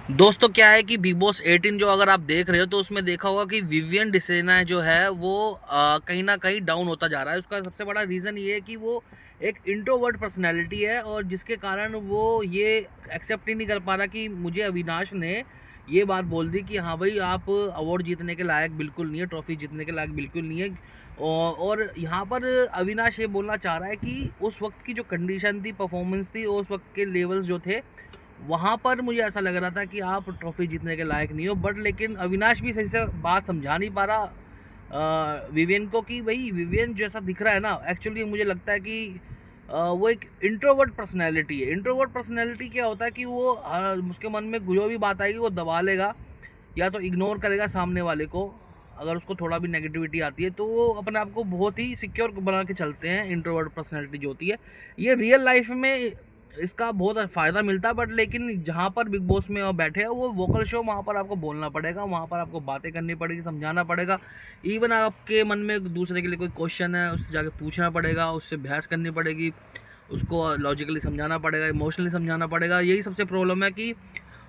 दोस्तों क्या है कि बिग बॉस 18 जो अगर आप देख रहे हो तो उसमें देखा होगा कि विवियन डिसेना जो है वो कहीं ना कहीं डाउन होता जा रहा है। उसका सबसे बड़ा रीज़न ये है कि वो एक इंट्रोवर्ट पर्सनैलिटी है और जिसके कारण वो ये एक्सेप्ट ही नहीं कर पा रहा कि मुझे अविनाश ने ये बात बोल दी कि हाँ भाई आप अवार्ड जीतने के लायक बिल्कुल नहीं है, ट्रॉफी जीतने के लायक बिल्कुल नहीं है। और यहाँ पर अविनाश ये बोलना चाह रहा है कि उस वक्त की जो कंडीशन थी, परफॉर्मेंस थी और उस वक्त के लेवल्स जो थे वहाँ पर मुझे ऐसा लग रहा था कि आप ट्रॉफी जीतने के लायक नहीं हो। बट लेकिन अविनाश भी सही से बात समझा नहीं पा रहा विवियन को कि भाई विवियन जैसा दिख रहा है ना, एक्चुअली मुझे लगता है कि वो एक इंट्रोवर्ट पर्सनैलिटी है। इंट्रोवर्ट पर्सनैलिटी क्या होता है कि वो उसके मन में जो भी बात आएगी वो दबा लेगा या तो इग्नोर करेगा सामने वाले को। अगर उसको थोड़ा भी नेगेटिविटी आती है तो वो अपने आप को बहुत ही सिक्योर बना के चलते हैं। इंट्रोवर्ट पर्सनैलिटी जो होती है ये रियल लाइफ में इसका बहुत फ़ायदा मिलता है। बट लेकिन जहाँ पर बिग बॉस में आप बैठे हो वो वोकल शो, वहाँ पर आपको बोलना पड़ेगा, वहाँ पर आपको बातें करनी पड़ेगी, समझाना पड़ेगा। इवन आपके मन में दूसरे के लिए कोई क्वेश्चन है उससे जाके पूछना पड़ेगा, उससे बहस करनी पड़ेगी, उसको लॉजिकली समझाना पड़ेगा, इमोशनली समझाना पड़ेगा। यही सबसे प्रॉब्लम है कि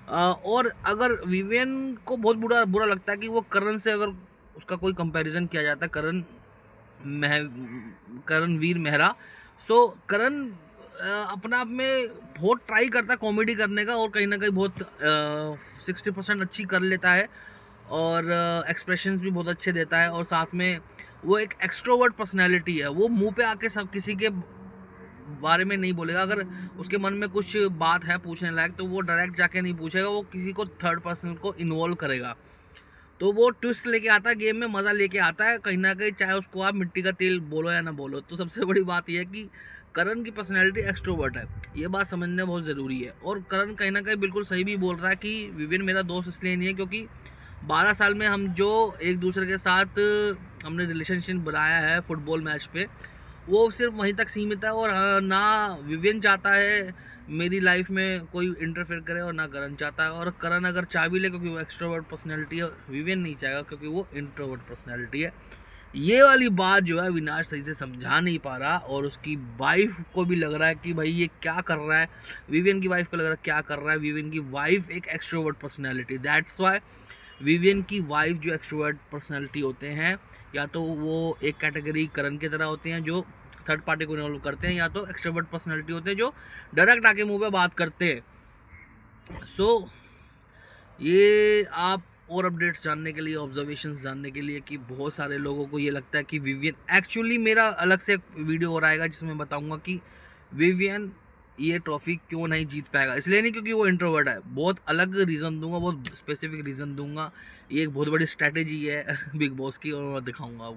और अगर विवियन को बहुत बुरा बुरा लगता है कि वो करण से अगर उसका कोई कंपैरिजन किया जाता है, मह करणवीर मेहरा। सो करण अपने आप में बहुत ट्राई करता है कॉमेडी करने का और कहीं ना कहीं बहुत 60% अच्छी कर लेता है और एक्सप्रेशंस भी बहुत अच्छे देता है। और साथ में वो एक एक्सट्रोवर्ट पर्सनैलिटी है। वो मुंह पे आके सब किसी के बारे में नहीं बोलेगा। अगर उसके मन में कुछ बात है पूछने लायक तो वो डायरेक्ट जाके नहीं पूछेगा, वो किसी को थर्ड पर्सन को इन्वॉल्व करेगा। तो वो ट्विस्ट लेके आता है, गेम में मज़ा लेके आता है कहीं ना कहीं, चाहे उसको आप मिट्टी का तेल बोलो या ना बोलो। तो सबसे बड़ी बात यह है कि करण की पर्सनैलिटी एक्सट्रोवर्ट है, ये बात समझना बहुत ज़रूरी है। और करण कहीं ना कहीं बिल्कुल सही भी बोल रहा है कि विविन मेरा दोस्त इसलिए नहीं है क्योंकि 12 साल में हम जो एक दूसरे के साथ हमने रिलेशनशिप बनाया है फुटबॉल मैच पे, वो सिर्फ वहीं तक सीमित है। और ना विवियन चाहता है मेरी लाइफ में कोई इंटरफेयर करे और ना करण चाहता है। और करण अगर चाह भी ले क्योंकि वो एक्सट्रोवर्ट पर्सनैलिटी है, विवियन नहीं चाहेगा क्योंकि वो इंट्रोवर्ट पर्सनैलिटी है। ये वाली बात जो है विनाश सही से समझा नहीं पा रहा और उसकी वाइफ को भी लग रहा है कि भाई ये क्या कर रहा है। विवियन की वाइफ को लग रहा है क्या कर रहा है। विवियन की वाइफ एक extrovert personality, that's why Vivian की वाइफ जो एक्सट्रोवर्ट पर्सनैलिटी होते हैं या तो वो एक कैटेगरी करण की तरह होते हैं जो थर्ड पार्टी को इन्वॉल्व करते हैं, या तो एक्सट्रोवर्ट पर्सनैलिटी होते हैं जो डायरेक्ट आके मुंह पे बात करते हैं। सो ये आप और अपडेट्स जानने के लिए, ऑब्जर्वेशंस जानने के लिए कि बहुत सारे लोगों को ये लगता है कि विवियन, एक्चुअली मेरा अलग से एक वीडियो और आएगा जिसमें बताऊंगा कि विवियन ये ट्रॉफी क्यों नहीं जीत पाएगा। इसलिए नहीं क्योंकि वो इंट्रोवर्ट है, बहुत अलग रीज़न दूंगा, बहुत स्पेसिफिक रीज़न दूंगा। ये एक बहुत बड़ी स्ट्रैटेजी है बिग बॉस की और मैं दिखाऊंगा।